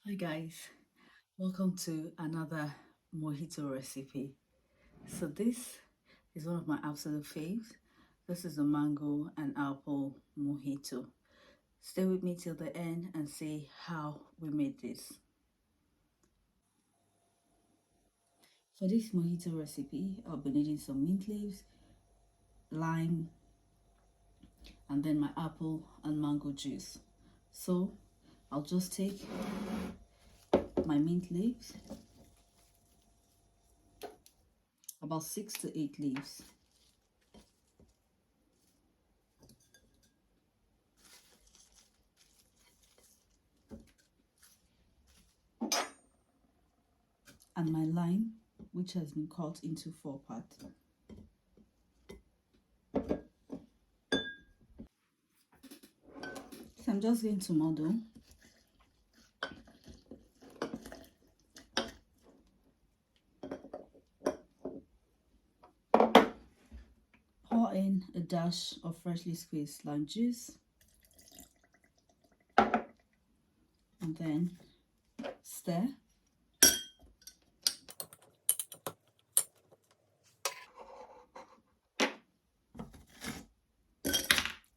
Hi guys, welcome to another mojito recipe. So this is one of my absolute faves. This is a mango and apple mojito. Stay with me till the end and see how we made this. For this mojito recipe, I'll be needing some mint leaves, lime, and then my apple and mango juice. So I'll just take my mint leaves, about 6 to 8 leaves. And my lime, which has been cut into 4 parts. So I'm just going to muddle. Pour in a dash of freshly squeezed lime juice. And then stir.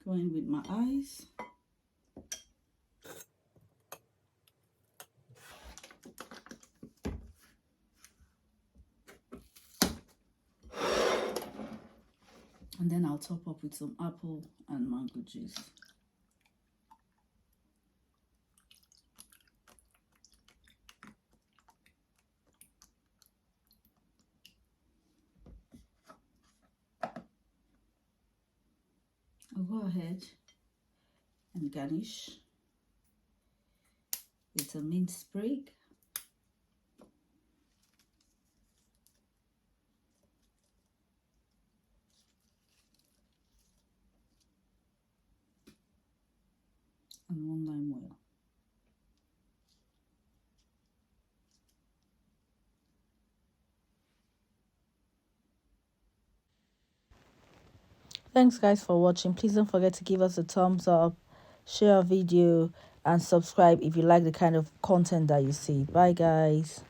Go in with my eyes. And then I'll top up with some apple and mango juice. I'll go ahead and garnish with a mint sprig, and 1 lime oil. Thanks guys for watching. Please don't forget to give us a thumbs up, share our video, and subscribe if you like the kind of content that you see. Bye guys.